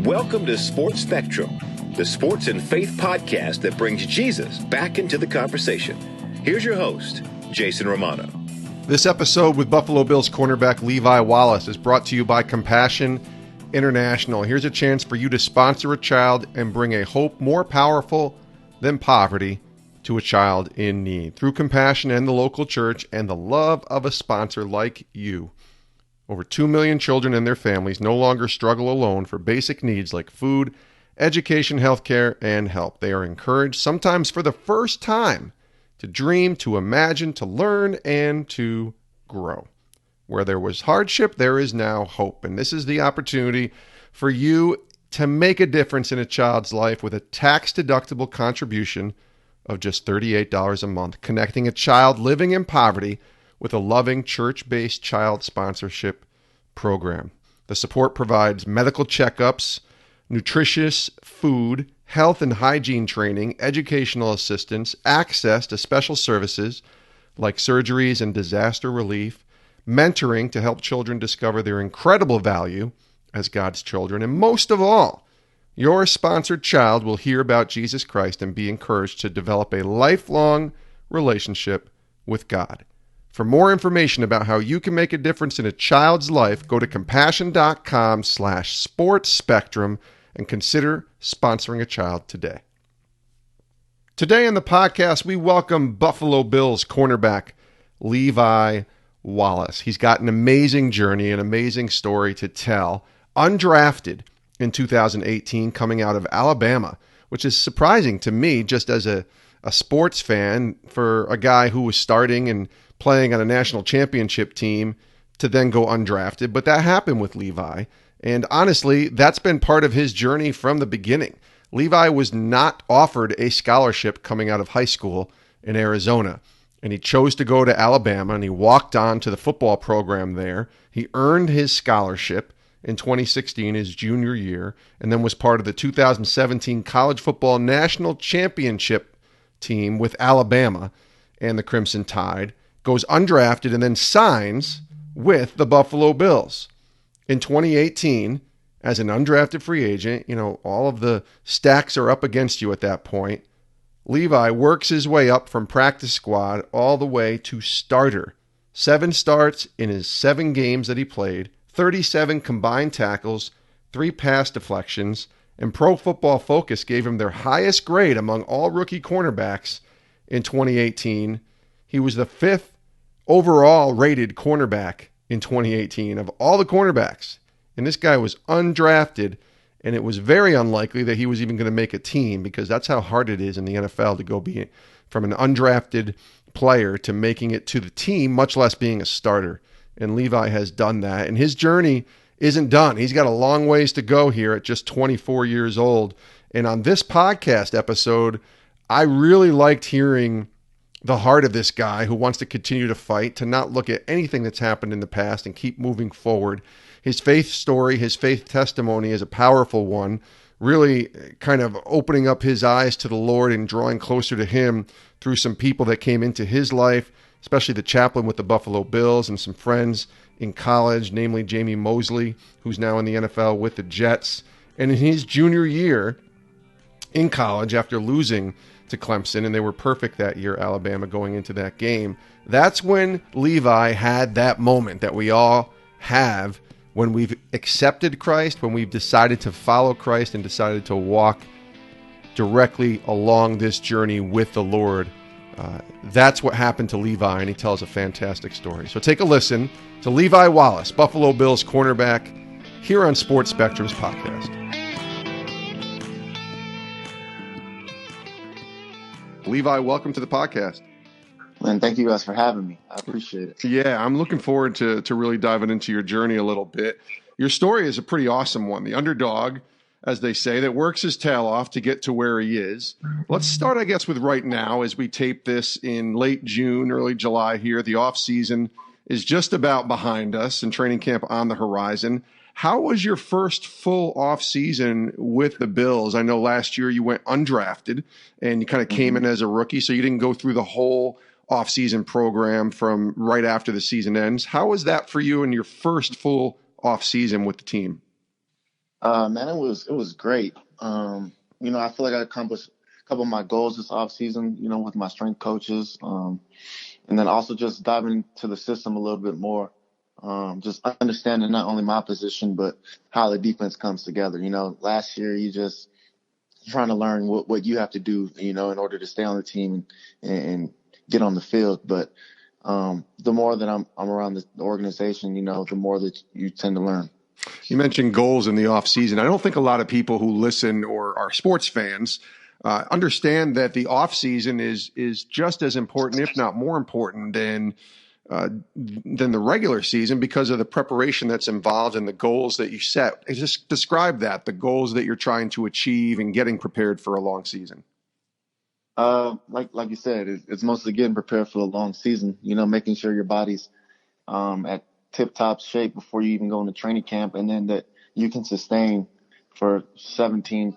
Welcome to Sports Spectrum, the sports and faith podcast that brings Jesus back into the conversation. Here's your host, Jason Romano. This episode with Buffalo Bills cornerback Levi Wallace is brought to you by Compassion International. Here's a chance for you to sponsor a child and bring a hope more powerful than poverty to a child in need. Through Compassion and the local church and the love of a sponsor like you, over 2 million children and their families no longer struggle alone for basic needs like food, education, healthcare, and help. They are encouraged, sometimes for the first time, to dream, to imagine, to learn, and to grow. Where there was hardship, there is now hope. And this is the opportunity for you to make a difference in a child's life with a tax-deductible contribution of just $38 a month, connecting a child living in poverty with a loving church-based child sponsorship program. The support provides medical checkups, nutritious food, health and hygiene training, educational assistance, access to special services like surgeries and disaster relief, mentoring to help children discover their incredible value as God's children, and most of all, your sponsored child will hear about Jesus Christ and be encouraged to develop a lifelong relationship with God. For more information about how you can make a difference in a child's life, go to compassion.com/sportsspectrum and consider sponsoring a child today. Today on the podcast, we welcome Buffalo Bills cornerback Levi Wallace. He's got an amazing journey, an amazing story to tell. Undrafted in 2018, coming out of Alabama, which is surprising to me just as a sports fan for a guy who was starting and playing on a national championship team to then go undrafted. But that happened with Levi. And honestly, that's been part of his journey from the beginning. Levi was not offered a scholarship coming out of high school in Arizona. And he chose to go to Alabama, and he walked on to the football program there. He earned his scholarship in 2016, his junior year, and then was part of the 2017 College Football National Championship team with Alabama and the Crimson Tide. Goes undrafted and then signs with the Buffalo Bills. In 2018, as an undrafted free agent, all of the stacks are up against you at that point. Levi works his way up from practice squad all the way to starter. 7 starts in his 7 games that he played, 37 combined tackles, 3 pass deflections, and Pro Football Focus gave him their highest grade among all rookie cornerbacks in 2018. He was the 5th overall rated cornerback in 2018 of all the cornerbacks. And this guy was undrafted, and it was very unlikely that he was even going to make a team, because that's how hard it is in the NFL to go be from an undrafted player to making it to the team, much less being a starter. And Levi has done that, and his journey isn't done. He's got a long ways to go here at just 24 years old. And on this podcast episode, I really liked hearing the heart of this guy who wants to continue to fight, to not look at anything that's happened in the past and keep moving forward. His faith story, his faith testimony is a powerful one, really kind of opening up his eyes to the Lord and drawing closer to him through some people that came into his life, especially the chaplain with the Buffalo Bills and some friends in college, namely Jamie Mosley, who's now in the NFL with the Jets. And in his junior year in college, after losing to Clemson, and they were perfect that year, Alabama, going into that game, that's when Levi had that moment that we all have when we've accepted Christ, when we've decided to follow Christ and decided to walk directly along this journey with the Lord. That's what happened to Levi, and he tells a fantastic story. So take a listen to Levi Wallace, Buffalo Bills cornerback, here on Sports Spectrum's podcast. Levi, welcome to the podcast. Man, thank you guys for having me. I appreciate it. Yeah, I'm looking forward to really diving into your journey a little bit. Your story is a pretty awesome one. The underdog, as they say, that works his tail off to get to where he is. Let's start, I guess, with right now as we tape this in late June, early July here. The off season is just about behind us and training camp on the horizon. How was your first full off season with the Bills? I know last year you went undrafted and you kind of came in as a rookie, so you didn't go through the whole off-season program from right after the season ends. How was that for you in your first full off season with the team? Man, it was great. I feel like I accomplished a couple of my goals this off season, with my strength coaches. And then also just diving into the system a little bit more. Just understanding not only my position, but how the defense comes together. Last year you just trying to learn what you have to do, in order to stay on the team and get on the field. But the more that I'm around the organization, the more that you tend to learn. You mentioned goals in the offseason. I don't think a lot of people who listen or are sports fans understand that the offseason is just as important, if not more important, than the regular season because of the preparation that's involved and the goals that you set. Just describe that, the goals that you're trying to achieve and getting prepared for a long season. Like you said, it's mostly getting prepared for the long season, making sure your body's at tip-top shape before you even go into training camp, and then that you can sustain for 17,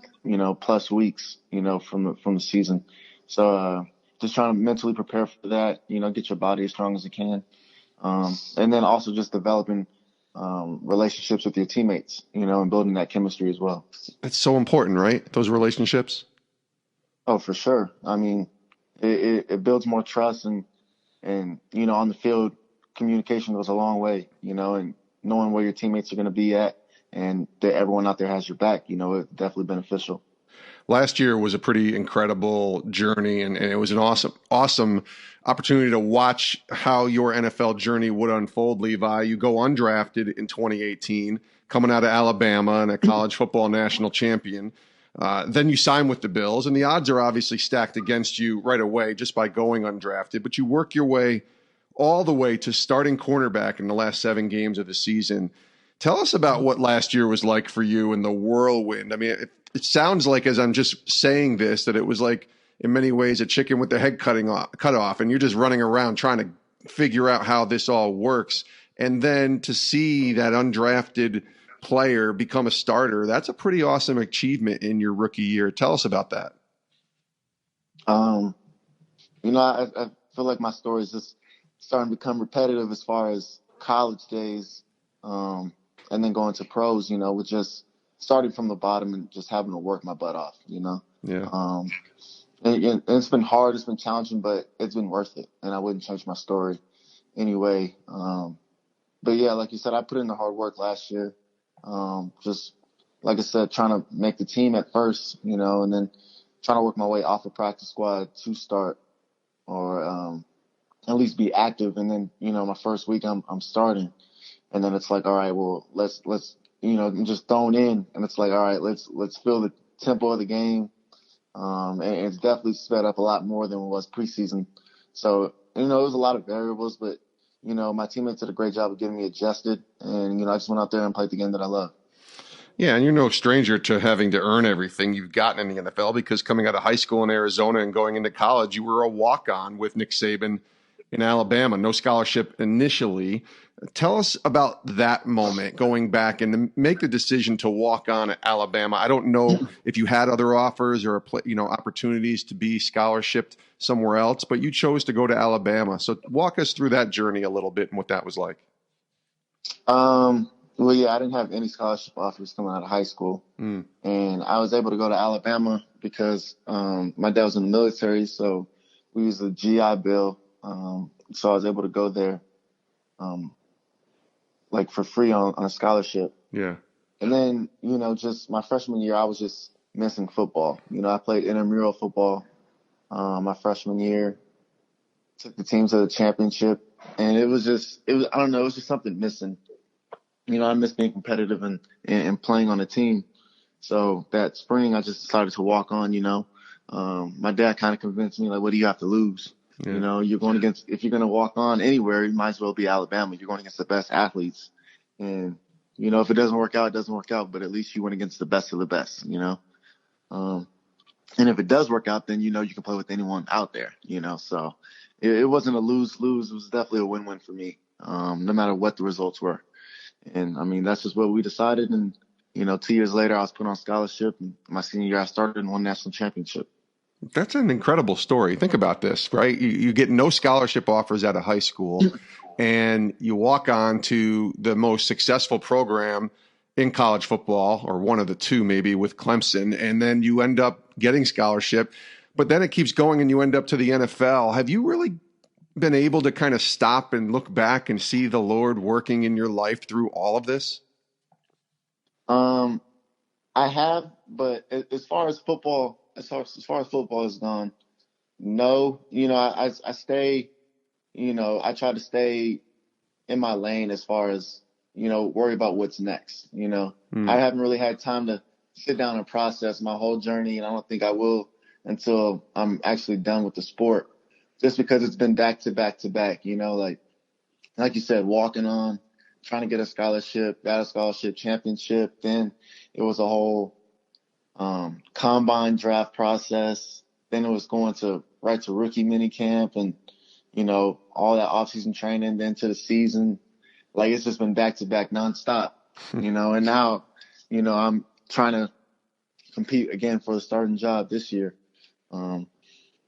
plus weeks, from the season. So just trying to mentally prepare for that, get your body as strong as it can. And then also just developing relationships with your teammates, and building that chemistry as well. That's so important, right? Those relationships. Oh, for sure. I mean, it builds more trust and on the field, communication goes a long way, and knowing where your teammates are going to be at and that everyone out there has your back, it's definitely beneficial. Last year was a pretty incredible journey, and it was an awesome opportunity to watch how your NFL journey would unfold, Levi. You go undrafted in 2018, coming out of Alabama and a college football national champion. Then you sign with the Bills, and the odds are obviously stacked against you right away just by going undrafted, but you work your way all the way to starting cornerback in the last 7 games of the season. Tell us about what last year was like for you in the whirlwind. I mean, it sounds like, as I'm just saying this, that it was like, in many ways, a chicken with the head cut off, and you're just running around trying to figure out how this all works. And then to see that undrafted player become a starter, that's a pretty awesome achievement in your rookie year. Tell us about that. I feel like my story is just starting to become repetitive as far as college days, and then going to pros, with just starting from the bottom and just having to work my butt off, Yeah. And it's been hard, it's been challenging, but it's been worth it. And I wouldn't change my story anyway. But yeah, like you said, I put in the hard work last year. Just like I said, trying to make the team at first, and then trying to work my way off the practice squad to start or at least be active. And then, my first week I'm starting, and then it's like, all right, well, let's I'm just thrown in, and it's like, all right, let's feel the tempo of the game. And it's definitely sped up a lot more than it was preseason. So, it was a lot of variables, but my teammates did a great job of getting me adjusted, and I just went out there and played the game that I love. Yeah, and you're no stranger to having to earn everything you've gotten in the NFL, because coming out of high school in Arizona and going into college, you were a walk-on with Nick Saban in Alabama, no scholarship initially. Tell us about that moment, going back and make the decision to walk on at Alabama. I don't know if you had other offers or opportunities to be scholarshiped somewhere else, but you chose to go to Alabama. So walk us through that journey a little bit and what that was like. Well, yeah, I didn't have any scholarship offers coming out of high school, and I was able to go to Alabama because my dad was in the military, so we used a GI Bill, so I was able to go there for free on a scholarship. Yeah. And then, just my freshman year, I was just missing football. I played intramural football my freshman year, took the team to the championship, and it was just something missing. I miss being competitive and playing on a team. So that spring, I just decided to walk on, my dad kind of convinced me, what do you have to lose? Yeah. You're going against, if you're going to walk on anywhere, you might as well be Alabama. You're going against the best athletes. And, if it doesn't work out, it doesn't work out, but at least you went against the best of the best, and if it does work out, then, you can play with anyone out there, so it wasn't a lose-lose. It was definitely a win-win for me, no matter what the results were. And I mean, that's just what we decided. And, 2 years later, I was put on scholarship, and my senior year, I started and won national championship. That's an incredible story. Think about this, right? You get no scholarship offers out of high school, and you walk on to the most successful program in college football, or one of the two maybe with Clemson, and then you end up getting scholarship, but then it keeps going and you end up to the NFL. Have you really been able to kind of stop and look back and see the Lord working in your life through all of this? I have, but as far as football, as far as football is gone, no. I stay. I try to stay in my lane as far as worry about what's next. I haven't really had time to sit down and process my whole journey, and I don't think I will until I'm actually done with the sport. Just because it's been back to back to back. Like you said, walking on, trying to get a scholarship, got a scholarship championship. Then it was a whole combine draft process. Then it was going right to rookie mini camp and, all that offseason training, then to the season. Like, it's just been back to back nonstop, and now, I'm trying to compete again for the starting job this year.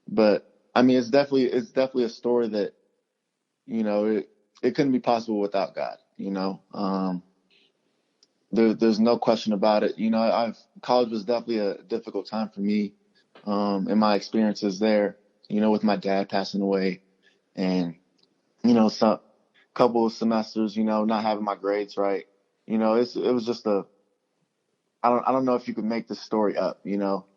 But I mean, it's definitely a story that, it couldn't be possible without God. There's no question about it. College was definitely a difficult time for me, in my experiences there, with my dad passing away and, some couple of semesters, not having my grades right. It was just I don't know if you could make this story up,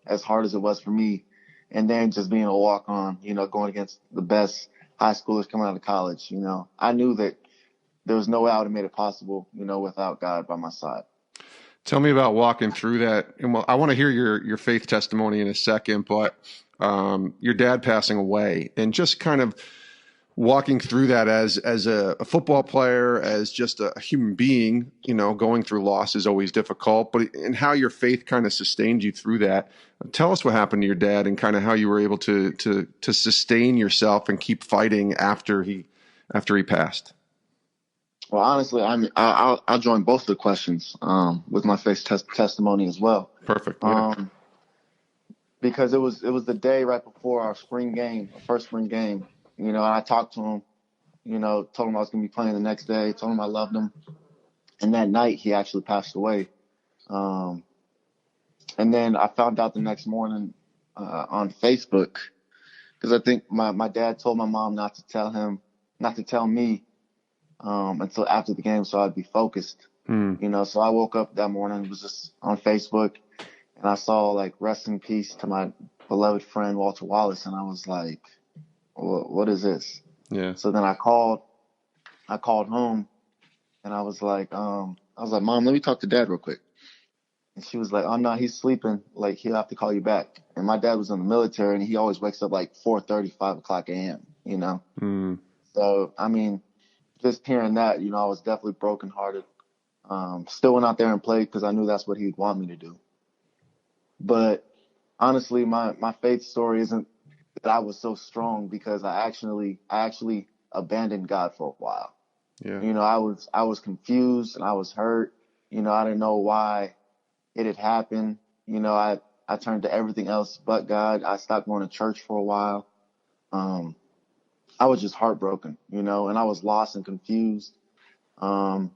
as hard as it was for me. And then just being a walk on, going against the best high schoolers coming out of college, I knew that there was no way I would have made it possible, without God by my side. Tell me about walking through that. And well, I want to hear your faith testimony in a second, but your dad passing away and just kind of walking through that as a football player, as just a human being, going through loss is always difficult, but and how your faith kind of sustained you through that. Tell us what happened to your dad and kind of how you were able to sustain yourself and keep fighting after he passed. Well, honestly, I'll join both of the questions with my faith testimony as well. Perfect. Yeah. Because it was the day right before our first spring game. And I talked to him. Told him I was going to be playing the next day. Told him I loved him. And that night, he actually passed away. And then I found out the next morning on Facebook, because I think my dad told my mom not to tell me until after the game, so I'd be focused. So I woke up that morning, was just on Facebook, and I saw like rest in peace to my beloved friend Walter Wallace, and I was like, what is this? Yeah. So then I called home, and I was like, Mom, let me talk to Dad real quick. And she was like, oh no, he's sleeping. Like, he'll have to call you back. And my dad was in the military, and he always wakes up like 4:30, 5 o'clock a.m. So I mean, just hearing that, I was definitely brokenhearted. Still went out there and played because I knew that's what he'd want me to do. But honestly, my faith story isn't that I was so strong because I actually abandoned God for a while. Yeah. I was confused and I was hurt. I didn't know why it had happened. I turned to everything else but God. I stopped going to church for a while. I was just heartbroken, and I was lost and confused. But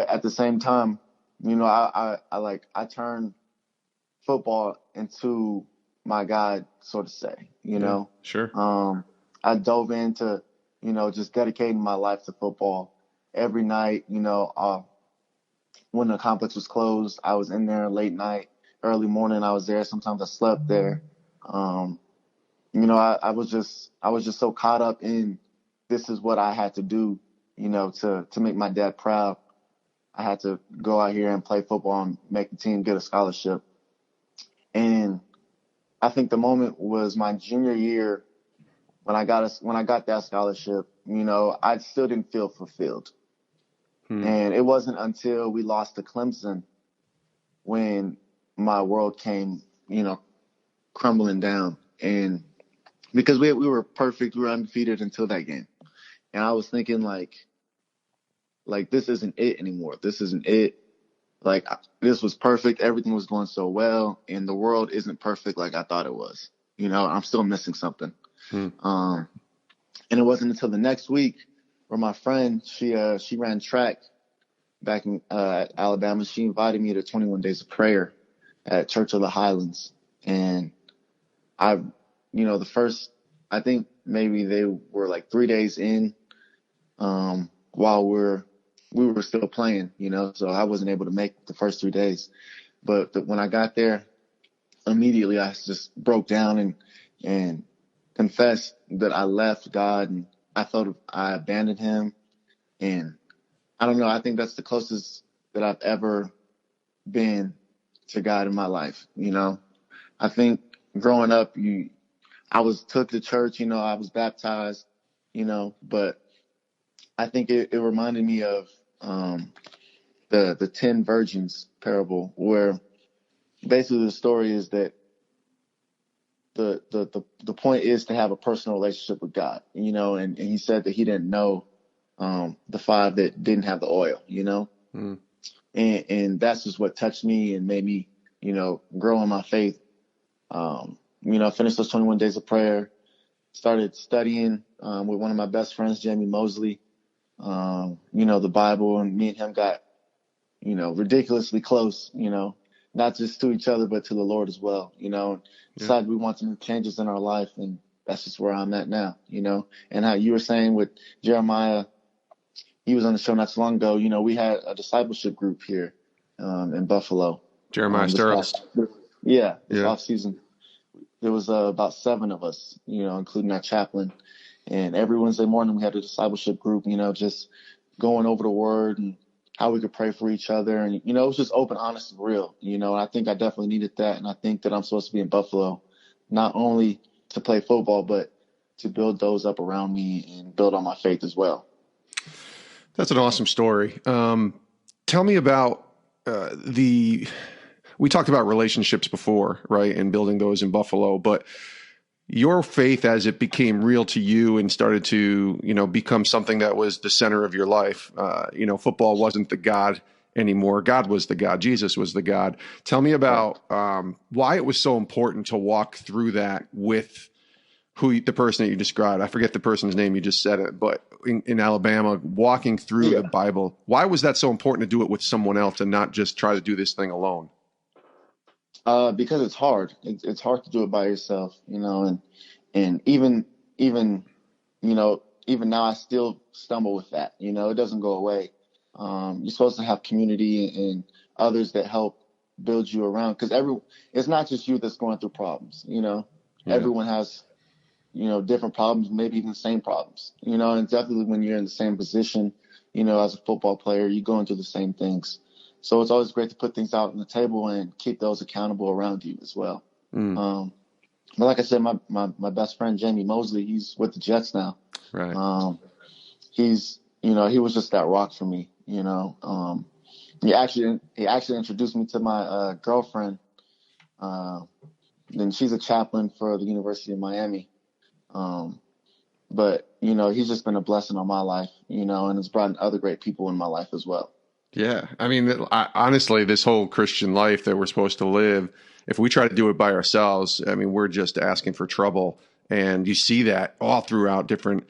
at the same time, I turned football into my God, so to say, Yeah, sure. I dove into, just dedicating my life to football every night. When the complex was closed, I was in there late night, early morning. I was there. Sometimes I slept there. I was just so caught up in this is what I had to do, to make my dad proud. I had to go out here and play football and make the team get a scholarship. And I think the moment was my junior year when I got that scholarship. I still didn't feel fulfilled. And it wasn't until we lost to Clemson when my world came, crumbling down. And because we were perfect, we were undefeated until that game. And I was thinking like this isn't it anymore. This isn't it. Like, this was perfect. Everything was going so well, and the world isn't perfect like I thought it was. I'm still missing something. And it wasn't until the next week where my friend, she ran track, back in Alabama. She invited me to 21 Days of Prayer at Church of the Highlands. And the first, I think maybe they were like 3 days in while we were still playing, so I wasn't able to make the first 3 days. But when I got there, immediately I just broke down and confessed that I left God and I thought I abandoned him. And I don't know, I think that's the closest that I've ever been to God in my life. I think growing up, I was took to church, I was baptized, but I think it reminded me of the 10 virgins parable, where basically the story is that the point is to have a personal relationship with God, and he said that he didn't know the 5 that didn't have the oil, and that's just what touched me and made me, grow in my faith. Finished those 21 days of prayer, started studying with one of my best friends, Jamie Mosley, the Bible, and me and him got, ridiculously close, not just to each other, but to the Lord as well, decided we want some changes in our life. And that's just where I'm at now, and how you were saying with Jeremiah, he was on the show not so long ago, we had a discipleship group here in Buffalo. Jeremiah Sterles. This off season. There was about 7 of us, including our chaplain. And every Wednesday morning we had a discipleship group, just going over the word and how we could pray for each other. And, it was just open, honest, and real, and I think I definitely needed that. And I think that I'm supposed to be in Buffalo, not only to play football, but to build those up around me and build on my faith as well. That's an awesome story. Tell me about we talked about relationships before, right? And building those in Buffalo, but your faith as it became real to you and started to, become something that was the center of your life. Football wasn't the God anymore. God was the God. Jesus was the God. Tell me about why it was so important to walk through that with the person that you described. I forget the person's name. You just said it, but in Alabama, walking through the Bible, why was that so important to do it with someone else and not just try to do this thing alone? Because it's hard. It's hard to do it by yourself, and even now I still stumble with that. It doesn't go away. You're supposed to have community and others that help build you around, because it's not just you that's going through problems. Everyone has, different problems, maybe even the same problems. And definitely when you're in the same position, as a football player, you're going through the same things. So it's always great to put things out on the table and keep those accountable around you as well. But like I said, my best friend, Jamie Mosley, he's with the Jets now. Right. He was just that rock for me, He actually introduced me to my girlfriend. And she's a chaplain for the University of Miami. But, he's just been a blessing on my life, and has brought other great people in my life as well. Yeah. I mean, honestly, this whole Christian life that we're supposed to live, if we try to do it by ourselves, I mean, we're just asking for trouble. And you see that all throughout different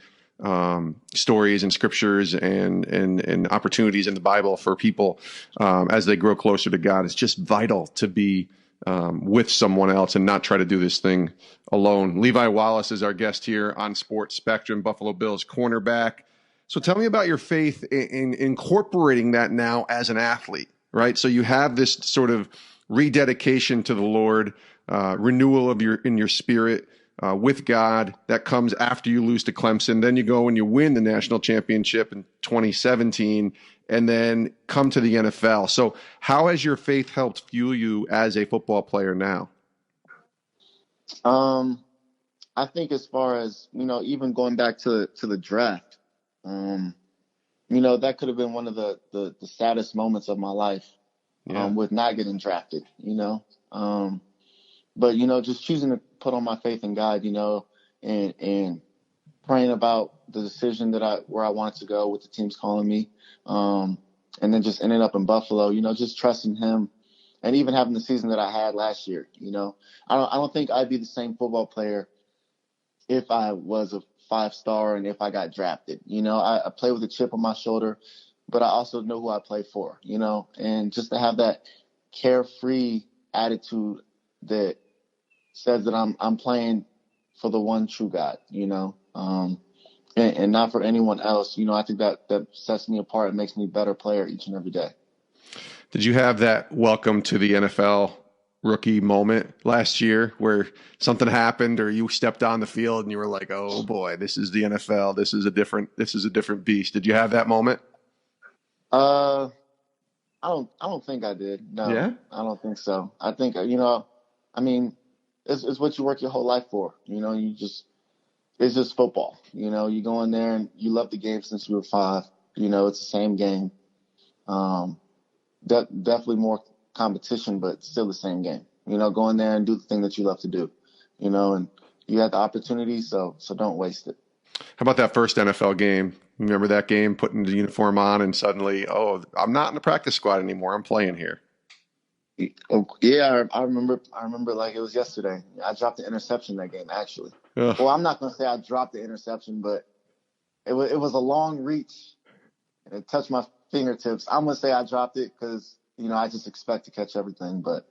stories and scriptures and opportunities in the Bible for people as they grow closer to God. It's just vital to be with someone else and not try to do this thing alone. Levi Wallace is our guest here on Sports Spectrum, Buffalo Bills cornerback. So tell me about your faith in incorporating that now as an athlete, right? So you have this sort of rededication to the Lord, renewal of your spirit with God that comes after you lose to Clemson. Then you go and you win the national championship in 2017 and then come to the NFL. So how has your faith helped fuel you as a football player now? I think as far as, even going back to the draft, that could have been one of the saddest moments of my life, with not getting drafted, but, just choosing to put on my faith in God, and praying about the decision where I wanted to go with the teams calling me, and then just ended up in Buffalo, just trusting him, and even having the season that I had last year, I don't think I'd be the same football player if I was a 5-star and if I got drafted. I play with a chip on my shoulder, but I also know who I play for, and just to have that carefree attitude that says that I'm playing for the one true God, and not for anyone else. I think that sets me apart and makes me a better player each and every day. Did you have that welcome to the NFL rookie moment last year where something happened or you stepped on the field and you were like, oh boy, this is the NFL. This is a different beast. Did you have that moment? I don't think I did. No, yeah? I don't think so. I think, it's what you work your whole life for. It's just football. You go in there and you love the game since you were 5. It's the same game. Definitely more competition, but still the same game. Go in there and do the thing that you love to do. And you had the opportunity, so don't waste it. How about that first NFL game? Remember that game, putting the uniform on and suddenly, oh, I'm not in the practice squad anymore. I'm playing here. Yeah, I remember like it was yesterday. I dropped the interception that game, actually. Ugh. Well, I'm not going to say I dropped the interception, but it was a long reach, and it touched my fingertips. I'm going to say I dropped it because, I just expect to catch everything. But,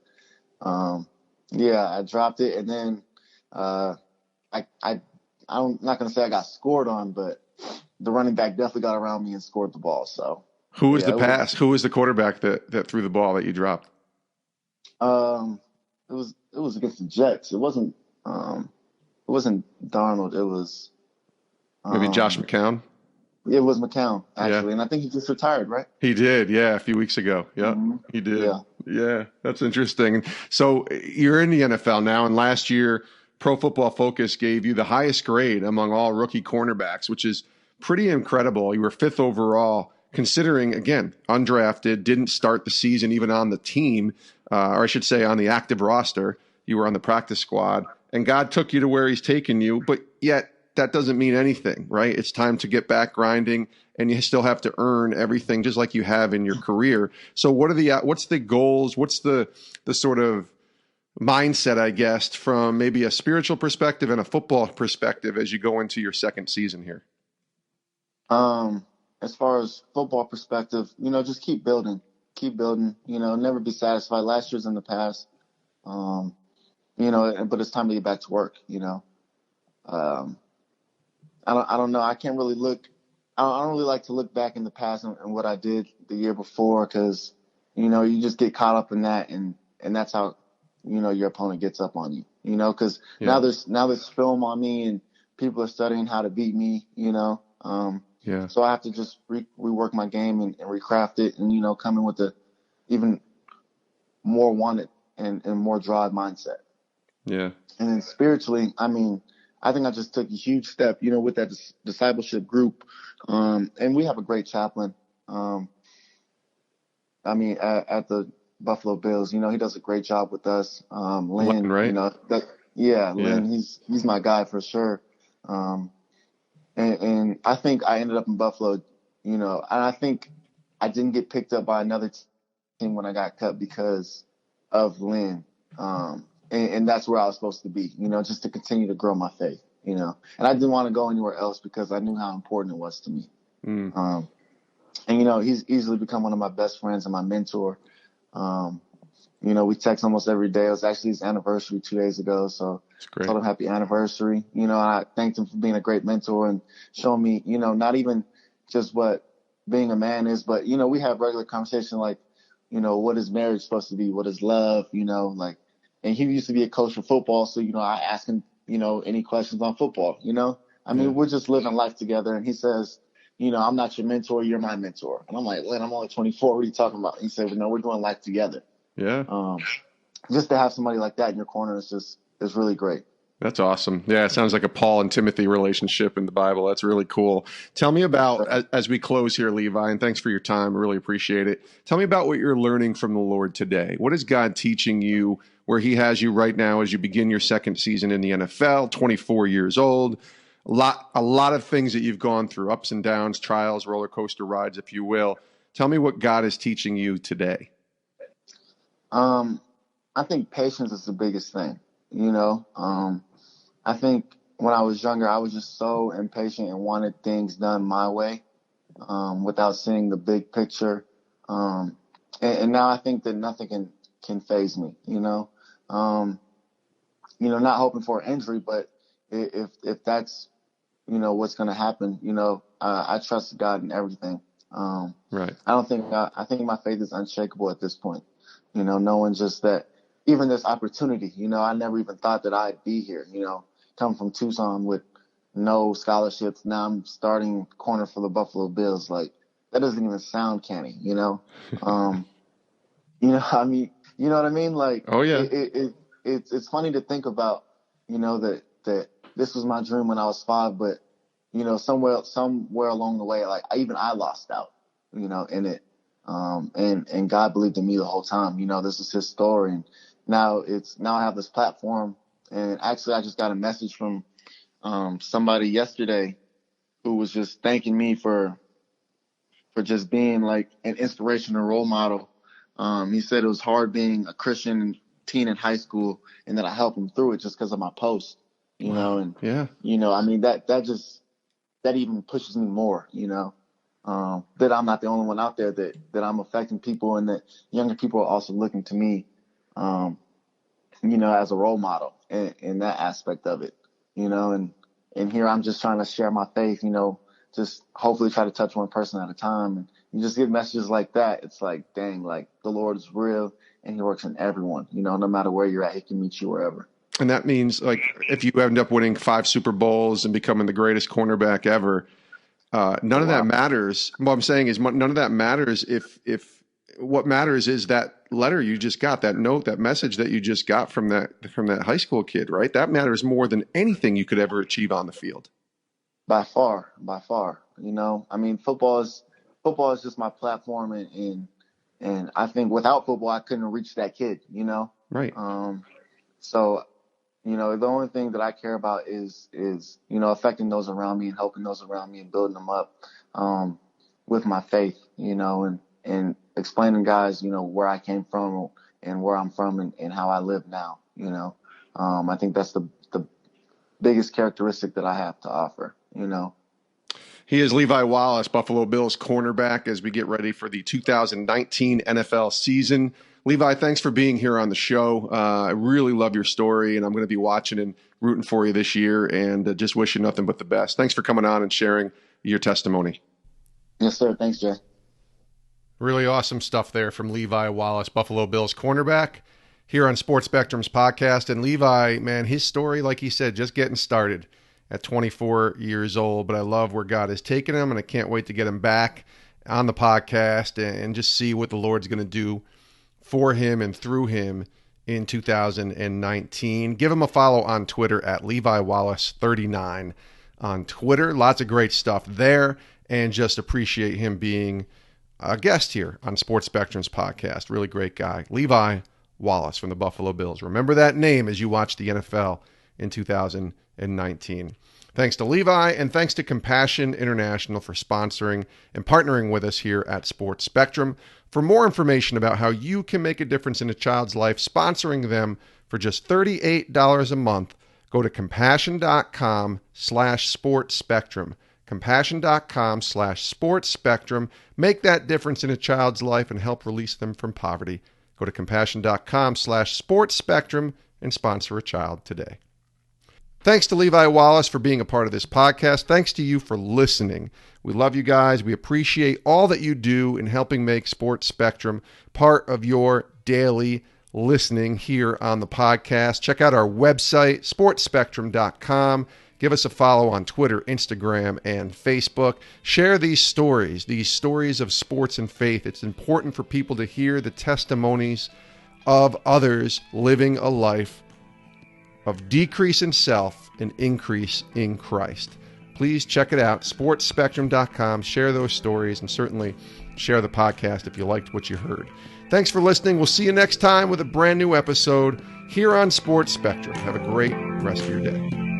yeah, I dropped it, and then I'm not going to say I got scored on, but the running back definitely got around me and scored the ball. So who was the pass? Who was the quarterback that threw the ball that you dropped? It was against the Jets. It wasn't Darnold. It was maybe Josh McCown. It was McCown, actually, and I think he just retired, right? He did, yeah, a few weeks ago. Yeah, He did. Yeah, that's interesting. So you're in the NFL now, and last year, Pro Football Focus gave you the highest grade among all rookie cornerbacks, which is pretty incredible. You were 5th overall, considering, again, undrafted, didn't start the season even on the team, or I should say on the active roster. You were on the practice squad, and God took you to where he's taken you, but yet that doesn't mean anything, right? It's time to get back grinding, and you still have to earn everything just like you have in your career. So what's the goals? What's the sort of mindset, I guess, from maybe a spiritual perspective and a football perspective as you go into your second season here? As far as football perspective, just keep building, never be satisfied. Last year's in the past, but it's time to get back to work, I don't know. I can't really look. I don't really like to look back in the past and what I did the year before, because you just get caught up in that, and that's how your opponent gets up on you. Because now there's film on me and people are studying how to beat me. So I have to just rework my game and recraft it, and come in with a even more wanted and more drive mindset. Yeah. And then spiritually, I think I just took a huge step, with that discipleship group. And we have a great chaplain. At the Buffalo Bills, he does a great job with us. Lynn, right? Lynn, he's my guy for sure. And I think I ended up in Buffalo, and I think I didn't get picked up by another team when I got cut because of Lynn. And that's where I was supposed to be, just to continue to grow my faith, And I didn't want to go anywhere else because I knew how important it was to me. And, he's easily become one of my best friends and my mentor. We text almost every day. It was actually his anniversary 2 days ago. So I told him happy anniversary. And I thanked him for being a great mentor and showing me, not even just what being a man is, but, we have regular conversation like, what is marriage supposed to be? What is love? And he used to be a coach for football. So, I ask him, any questions on football, we're just living life together. And he says, I'm not your mentor, you're my mentor. And I'm like, Lynn, I'm only 24. What are you talking about? He said, no, we're doing life together. Yeah. Just to have somebody like that in your corner is really great. That's awesome. Yeah, it sounds like a Paul and Timothy relationship in the Bible. That's really cool. Tell me about, as we close here, Levi, and thanks for your time. I really appreciate it. Tell me about what you're learning from the Lord today. What is God teaching you where he has you right now as you begin your second season in the NFL, 24 years old? A lot of things that you've gone through, ups and downs, trials, roller coaster rides, if you will. Tell me what God is teaching you today. I think patience is the biggest thing. I think when I was younger, I was just so impatient and wanted things done my way. without seeing the big picture. And now I think that nothing can phase me, not hoping for an injury, but if that's, what's going to happen, I trust God in everything. Right. I think my faith is unshakable at this point, knowing just that even this opportunity, I never even thought that I'd be here, come from Tucson with no scholarships. Now I'm starting corner for the Buffalo Bills. Like, that doesn't even sound canny, I mean, you know what I mean? Like, Oh yeah. It's funny to think about, that this was my dream when I was 5, but, somewhere along the way, like I lost out, in it. And God believed in me the whole time. This is his story. And now I have this platform. And actually I just got a message from somebody yesterday who was just thanking me for just being like an inspirational role model. He said it was hard being a Christian teen in high school, and that I helped him through it just because of my post, and yeah, I mean, that even pushes me more, that I'm not the only one out there, that I'm affecting people, and that younger people are also looking to me, as a role model in that aspect of it, and here I'm just trying to share my faith, just hopefully try to touch one person at a time. And you just get messages like that. It's like, dang, like the Lord is real and he works in everyone, no matter where you're at, he can meet you wherever. And that means, like, if you end up winning 5 Super Bowls and becoming the greatest cornerback ever, none of that matters. What I'm saying is none of that matters if what matters is that letter you just got, that note, that message that you just got from that high school kid, right? That matters more than anything you could ever achieve on the field. By far. I mean, football is just my platform, and I think without football, I couldn't reach that kid, Right. So, the only thing that I care about is, affecting those around me and helping those around me and building them up, with my faith, and explaining guys, where I came from and where I'm from and how I live now, I think that's the biggest characteristic that I have to offer, He is Levi Wallace, Buffalo Bills cornerback, as we get ready for the 2019 NFL season. Levi, thanks for being here on the show. I really love your story, and I'm going to be watching and rooting for you this year, and just wish you nothing but the best. Thanks for coming on and sharing your testimony. Yes, sir. Thanks, Jay. Really awesome stuff there from Levi Wallace, Buffalo Bills cornerback, here on Sports Spectrum's podcast. And Levi, man, his story, like he said, just getting started at 24 years old, but I love where God has taken him, and I can't wait to get him back on the podcast and just see what the Lord's going to do for him and through him in 2019. Give him a follow on Twitter at Levi Wallace 39 on Twitter. Lots of great stuff there, and just appreciate him being a guest here on Sports Spectrum's podcast. Really great guy. Levi Wallace from the Buffalo Bills. Remember that name as you watch the NFL in 2019. Thanks to Levi, and thanks to Compassion International for sponsoring and partnering with us here at Sports Spectrum. For more information about how you can make a difference in a child's life, sponsoring them for just $38 a month, go to compassion.com/sportspectrum. Compassion.com/sportspectrum. Make that difference in a child's life and help release them from poverty. Go to compassion.com/sportspectrum and sponsor a child today. Thanks to Levi Wallace for being a part of this podcast. Thanks to you for listening. We love you guys. We appreciate all that you do in helping make Sports Spectrum part of your daily listening here on the podcast. Check out our website, sportspectrum.com. Give us a follow on Twitter, Instagram, and Facebook. Share these stories of sports and faith. It's important for people to hear the testimonies of others living a life of decrease in self and increase in Christ. Please check it out, sportspectrum.com. Share those stories, and certainly share the podcast if you liked what you heard. Thanks for listening. We'll see you next time with a brand new episode here on Sports Spectrum. Have a great rest of your day.